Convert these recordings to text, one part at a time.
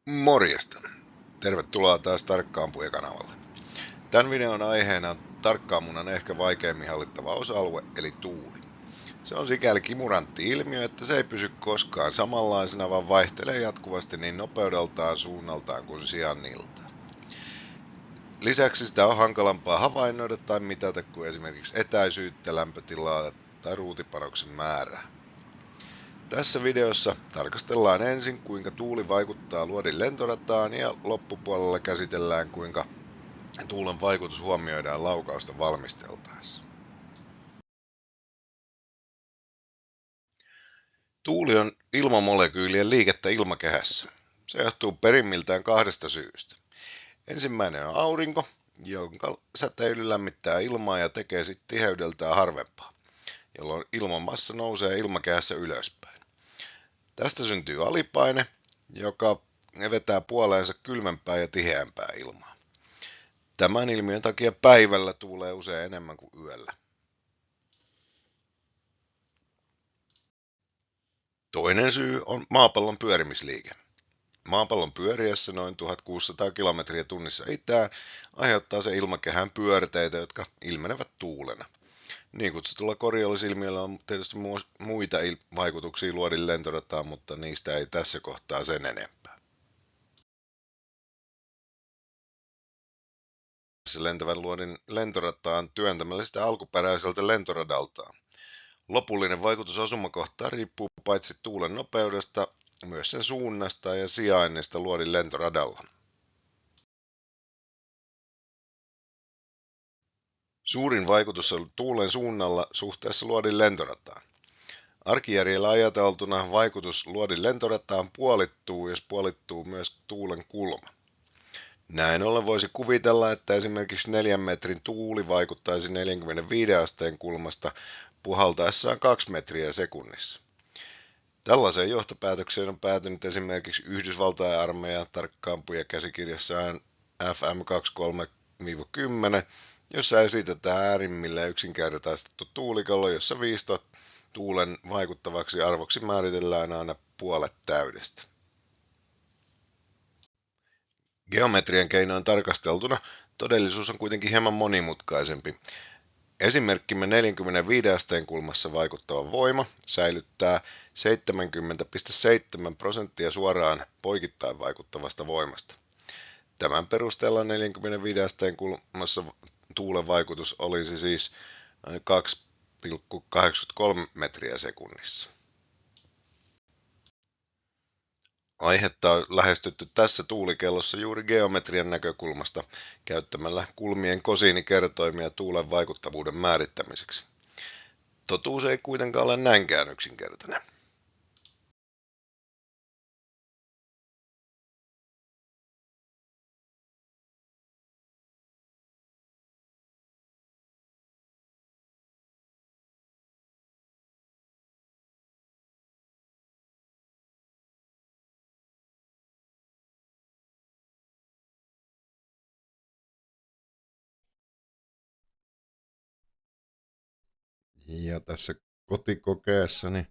Morjesta! Tervetuloa taas Tarkkaampuja-kanavalle. Tämän videon aiheena on tarkkaammunnan ehkä vaikeimmin hallittava osa-alue, eli tuuli. Se on sikäli kimurantti ilmiö, että se ei pysy koskaan samanlaisena, vaan vaihtelee jatkuvasti niin nopeudeltaan, suunnaltaan kuin sijainniltaan. Lisäksi sitä on hankalampaa havainnoida tai mitata kuin esimerkiksi etäisyyttä, lämpötilaa tai ruutipanoksen määrää. Tässä videossa tarkastellaan ensin, kuinka tuuli vaikuttaa luodin lentorataan ja loppupuolella käsitellään, kuinka tuulen vaikutus huomioidaan laukausta valmisteltaessa. Tuuli on ilmamolekyylien liikettä ilmakehässä. Se johtuu perimmiltään kahdesta syystä. Ensimmäinen on aurinko, jonka säteily lämmittää ilmaa ja tekee sitten tiheydeltään harvempaa, jolloin ilmanmassa nousee ilmakehässä ylöspäin. Tästä syntyy alipaine, joka vetää puoleensa kylmempää ja tiheämpää ilmaa. Tämän ilmiön takia päivällä tuulee usein enemmän kuin yöllä. Toinen syy on maapallon pyörimisliike. Maapallon pyöriessä noin 1600 kilometriä tunnissa itään aiheuttaa se ilmakehän pyörteitä, jotka ilmenevät tuulena. Niin kutsutulla Coriolis-ilmiöllä on tietysti muita vaikutuksia luodin lentorataan, mutta niistä ei tässä kohtaa sen enempää. Se lentävän luodin lentorataan työntämällä sitä alkuperäiseltä lentoradaltaan. Lopullinen vaikutus osumakohtaan riippuu paitsi tuulen nopeudesta, myös sen suunnasta ja sijainnista luodin lentoradalla. Suurin vaikutus on tuulen suunnalla suhteessa luodin lentorataan. Arkijärjellä ajateltuna vaikutus luodin lentorataan puolittuu, jos puolittuu myös tuulen kulma. Näin ollen voisi kuvitella, että esimerkiksi 4 metrin tuuli vaikuttaisi 45 asteen kulmasta puhaltaessaan 2 metriä sekunnissa. Tällaiseen johtopäätökseen on päätynyt esimerkiksi Yhdysvaltain armeijan tarkkaampuja käsikirjassaan FM 23-10, jossa esitetään äärimmilleen yksinkertaistettu tuulikello, jossa viisto tuulen vaikuttavaksi arvoksi määritellään aina puolet täydestä. Geometrian keinoin tarkasteltuna todellisuus on kuitenkin hieman monimutkaisempi. Esimerkkimme 45 asteen kulmassa vaikuttava voima säilyttää 70,7% suoraan poikittain vaikuttavasta voimasta. Tämän perusteella 45 asteen kulmassa tuulen vaikutus olisi siis 2,83 metriä sekunnissa. Aihetta on lähestytty tässä tuulikellossa juuri geometrian näkökulmasta käyttämällä kulmien kosiinikertoimia tuulen vaikuttavuuden määrittämiseksi. Totuus ei kuitenkaan ole näinkään yksinkertainen. Ja tässä kotikokeessani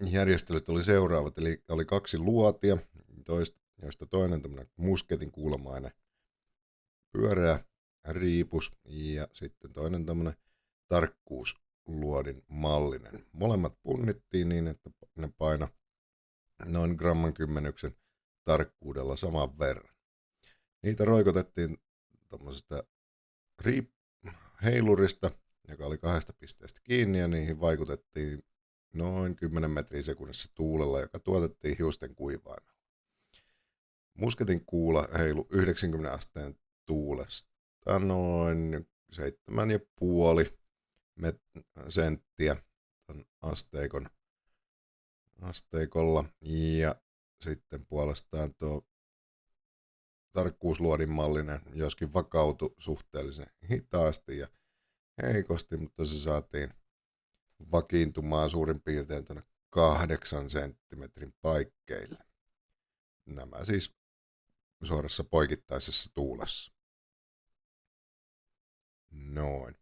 järjestelyt oli seuraavat, eli oli 2 luotia, joista toinen tämmöinen musketin kuulomainen pyöreä riipus ja sitten toinen tämmöinen tarkkuusluodin mallinen. Molemmat punnittiin niin, että ne paino noin gramman kymmenyksen tarkkuudella saman verran. Niitä roikotettiin tämmöisestä heilurista, joka oli 2 pisteestä kiinni, ja niihin vaikutettiin noin 10 metriä sekunnissa tuulella, joka tuotettiin hiusten kuivaimella. Musketin kuula heilu 90 asteen tuulesta noin 7,5 senttiä asteikolla, ja sitten puolestaan tuo tarkkuusluodin mallinen joskin vakautui suhteellisen hitaasti ja heikosti, mutta se saatiin vakiintumaan suurin piirtein tuonne 8 senttimetrin paikkeille. Nämä siis suorassa poikittaisessa tuulessa. Noin.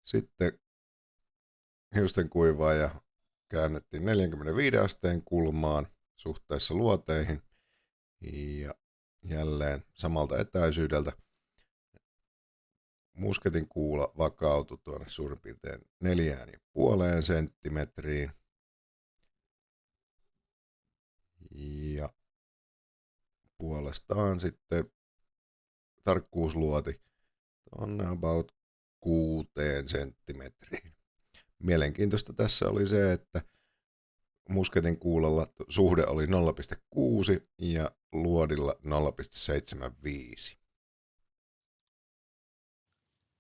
Sitten hiusten kuivaaja käännettiin 45 asteen kulmaan suhteessa luoteihin. Ja jälleen samalta etäisyydeltä musketin kuula vakautui tuonne suurin piirtein 4,5 senttimetriin. Ja puolestaan sitten tarkkuusluoti on about 6 senttimetriin. Mielenkiintoista tässä oli se, että musketin kuulalla suhde oli 0,6 ja luodilla 0,75.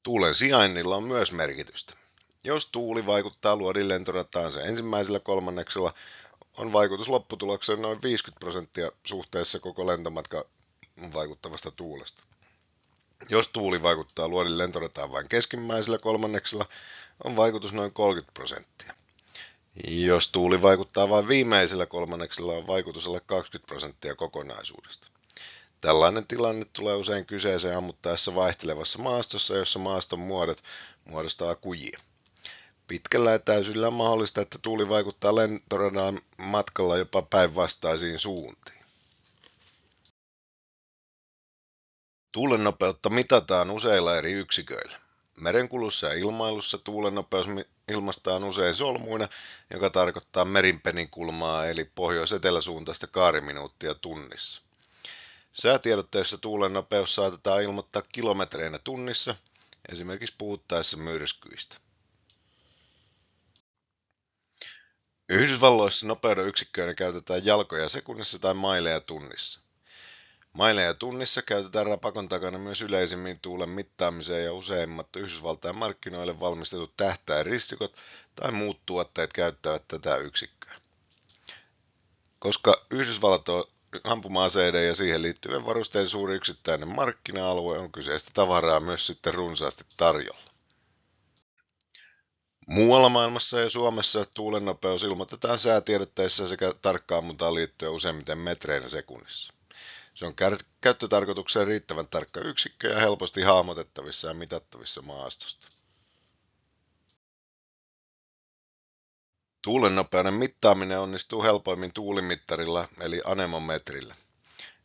Tuulen sijainnilla on myös merkitystä. Jos tuuli vaikuttaa luodin lentorataan sen ensimmäisellä kolmanneksella, on vaikutus lopputulokseen noin 50% suhteessa koko lentomatka vaikuttavasta tuulesta. Jos tuuli vaikuttaa luodin lentorataan vain keskimmäisellä kolmanneksella, on vaikutus noin 30%. Jos tuuli vaikuttaa vain viimeisellä kolmanneksella, on vaikutus alle 20% kokonaisuudesta. Tällainen tilanne tulee usein kyseeseen ammuttaessa vaihtelevassa maastossa, jossa maaston muodot muodostaa kujia. Pitkällä etäisyydellä on mahdollista, että tuuli vaikuttaa lentoradan matkalla jopa päinvastaisiin suuntiin. Tuulen nopeutta mitataan useilla eri yksiköillä. Merenkulussa ja ilmailussa tuulen nopeus ilmaistaan usein solmuina, joka tarkoittaa merinpenin kulmaa eli pohjois-eteläsuuntaista kaariminuuttia tunnissa. Säätiedotteessa tuulen nopeus saatetaan ilmoittaa kilometreinä tunnissa, esimerkiksi puhuttaessa myrskyistä. Yhdysvalloissa nopeuden yksikköinä käytetään jalkoja sekunnissa tai maileja tunnissa. Maileja tunnissa käytetään rapakon takana myös yleisimmin tuulen mittaamiseen ja useimmat Yhdysvaltain markkinoille valmistetut tähtäinristikot tai muut tuotteet käyttävät tätä yksikköä. Koska Yhdysvallat on ampuma-aseiden ja siihen liittyvien varusteiden suuri yksittäinen markkina-alue, on kyseistä tavaraa myös sitten runsaasti tarjolla. Muualla maailmassa ja Suomessa tuulen nopeus ilmoitetaan säätiedotteissa sekä tarkka-ammuntaan liittyen useimmiten metreinä sekunnissa. Se on käyttötarkoitukseen riittävän tarkka yksikkö ja helposti hahmotettavissa ja mitattavissa maastosta. Tuulen nopeuden mittaaminen onnistuu helpoimmin tuulimittarilla eli anemometrillä.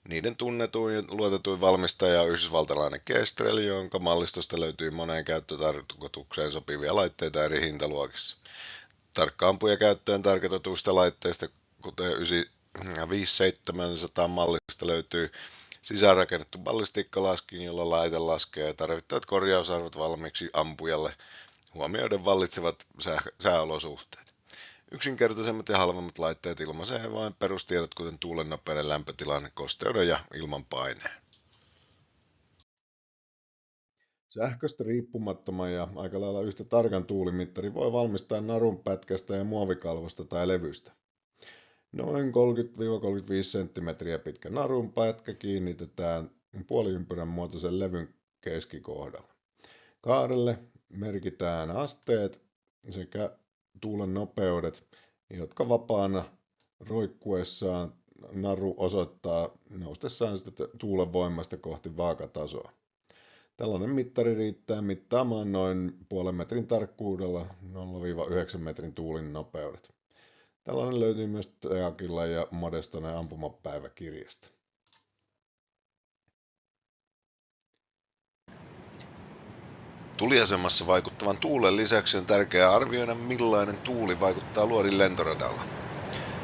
Niiden tunnetuin ja luotetuin valmistaja on yhdysvaltalainen Kestrel, jonka mallistosta löytyy moneen käyttötarkoitukseen sopivia laitteita eri hintaluokissa. Tarkka-ampuja käyttöön tarkoitetuista laitteista, kuten 5700 mallista, löytyy sisäänrakennettu ballistiikkalaskin, jolla laite laskee tarvittavat korjausarvot valmiiksi ampujalle huomioiden vallitsevat sääolosuhteet. Yksinkertaisemmat ja halvemmat laitteet ilmaisee vain perustiedot, kuten tuulen nopeuden, lämpötilan, kosteuden ja ilmanpaineen. Sähköstä riippumattoman ja aika lailla yhtä tarkan tuulimittari voi valmistaa narun pätkästä ja muovikalvosta tai levystä. Noin 30-35 cm pitkä narun pätkä kiinnitetään puoliympyrän muotoisen levyn keskikohdalla. Kaarelle merkitään asteet sekä tuulen nopeudet, jotka vapaana roikkuessaan naru osoittaa noustessaan sitä tuulen voimasta kohti vaakatasoa. Tällainen mittari riittää mittaamaan noin puolen metrin tarkkuudella 0-9 metrin tuulin nopeudet. Tällainen löytyy myös Teakilla ja Modestonen ampumapäiväkirjasta. Tuliasemassa vaikuttavan tuulen lisäksi on tärkeää arvioida, millainen tuuli vaikuttaa luodin lentoradalla.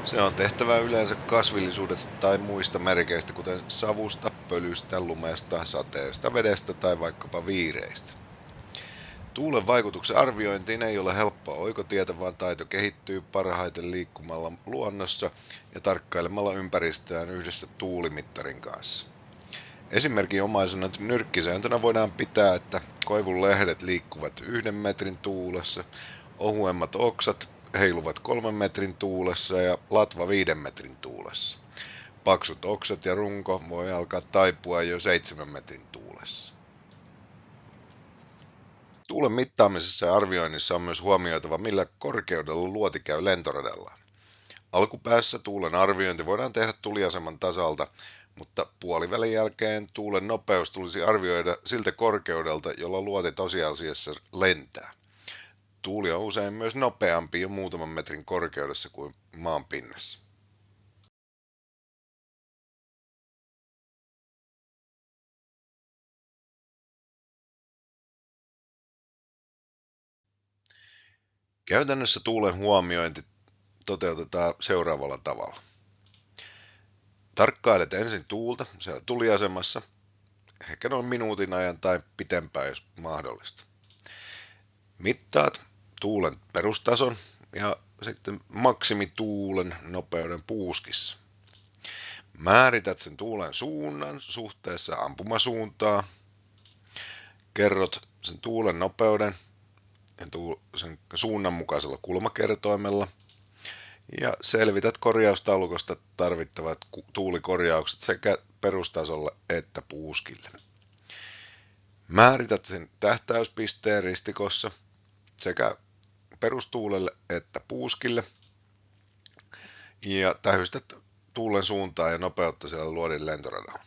Se on tehtävä yleensä kasvillisuudesta tai muista merkeistä, kuten savusta, pölystä, lumesta, sateesta, vedestä tai vaikkapa viireistä. Tuulen vaikutuksen arviointiin ei ole helppoa oikotietä, vaan taito kehittyy parhaiten liikkumalla luonnossa ja tarkkailemalla ympäristöään yhdessä tuulimittarin kanssa. Esimerkinomaisena nyrkkisääntönä voidaan pitää, että koivun lehdet liikkuvat 1 metrin tuulessa, ohuemmat oksat heiluvat 3 metrin tuulessa ja latva 5 metrin tuulessa. Paksut oksat ja runko voi alkaa taipua jo 7 metrin tuulessa. Tuulen mittaamisessa ja arvioinnissa on myös huomioitava, millä korkeudella luoti käy lentoradalla. Alkupäässä tuulen arviointi voidaan tehdä tuliaseman tasalta, mutta puolivälin jälkeen tuulen nopeus tulisi arvioida siltä korkeudelta, jolla luoti tosiasiassa lentää. Tuuli on usein myös nopeampi jo muutaman metrin korkeudessa kuin maan pinnassa. Käytännössä tuulen huomiointi toteutetaan seuraavalla tavalla. Tarkkailet ensin tuulta siellä tuliasemassa, ehkä noin minuutin ajan tai pitempään, jos mahdollista. Mittaat tuulen perustason ja sitten maksimituulen nopeuden puuskissa. Määrität sen tuulen suunnan suhteessa ampumasuuntaan. Kerrot sen tuulen nopeuden sen suunnan mukaisella kulmakertoimella. Ja selvität korjaustaulukosta tarvittavat tuulikorjaukset sekä perustasolle että puuskille. Määrität sen tähtäyspisteen ristikossa sekä perustuulelle että puuskille ja tähystät tuulen suuntaa ja nopeutta siellä luodin lentoradalla.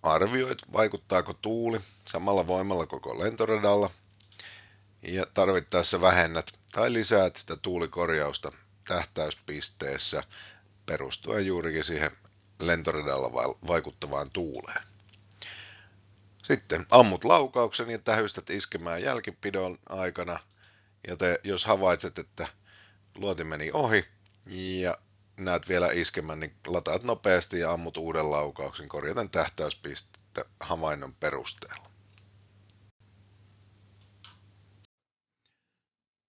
Arvioit, vaikuttaako tuuli samalla voimalla koko lentoradalla ja tarvittaessa vähennät tai lisäät sitä tuulikorjausta tähtäyspisteessä perustuen juurikin siihen lentoradalla vaikuttavaan tuuleen. Sitten ammut laukauksen ja tähystät iskemään jälkipidon aikana. Ja jos havaitset, että luoti meni ohi ja näet vielä iskemän, niin lataat nopeasti ja ammut uuden laukauksen korjaten tähtäyspistettä havainnon perusteella.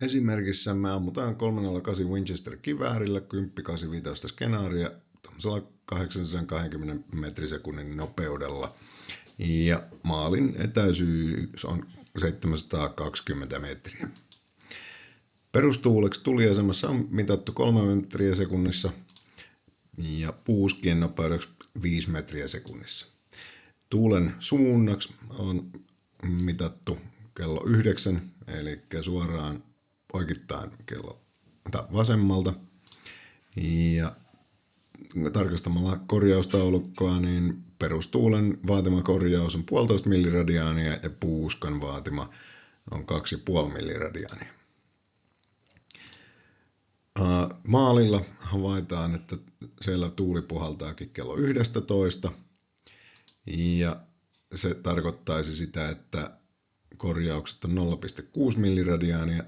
Esimerkissä me ammutaan 308 Winchester-kiväärillä 10-85 skenaaria 820 metrisekunnin nopeudella. Ja maalin etäisyys on 720 metriä. Perustuuleksi tuliasemassa on mitattu 3 metriä sekunnissa ja puuskien nopeudeksi 5 metriä sekunnissa. Tuulen suunnaksi on mitattu kello 9, eli suoraan poikittain kello vasemmalta. Ja tarkastamalla korjaustaulukkoa, niin perustuulen vaatima korjaus on 1,5 milliradiaania ja puuskan vaatima on 2,5 milliradiaania. Maalilla havaitaan, että siellä tuuli puhaltaakin kello 11 ja se tarkoittaisi sitä, että korjaukset on 0,6 milliradiaania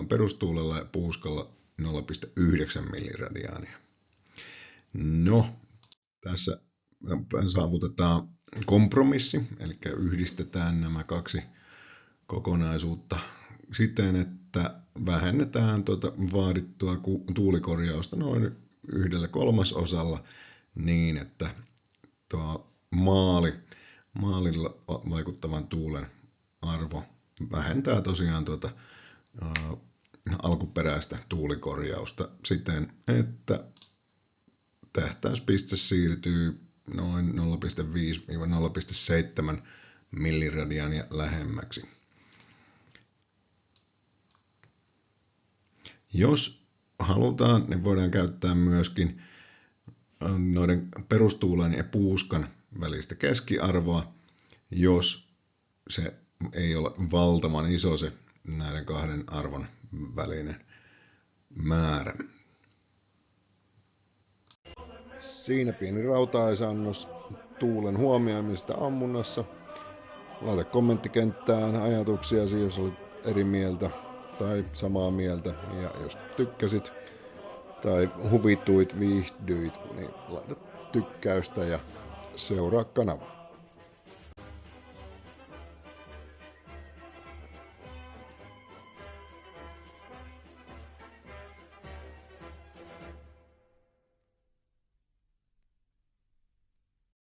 perustuulella ja puuskalla 0,9 milliradiaania. No, tässä saavutetaan kompromissi, eli yhdistetään nämä kaksi kokonaisuutta siten, että vähennetään vaadittua tuulikorjausta noin 1/3 niin, että tuo maalilla vaikuttavan tuulen arvo vähentää tosiaan alkuperäistä tuulikorjausta siten, että tähtäyspiste siirtyy noin 0,5-0,7 milliradiaania lähemmäksi. Jos halutaan, niin voidaan käyttää myöskin noiden perustuulen ja puuskan välistä keskiarvoa, jos se ei ole valtavan iso se näiden kahden arvon välinen määrä. Siinä pieni rautaisannos tuulen huomioimista ammunnassa. Laita kommenttikenttään ajatuksiasi, jos olet eri mieltä tai samaa mieltä. Ja jos tykkäsit tai huvituit, viihdyit, niin laita tykkäystä ja seuraa kanavaa.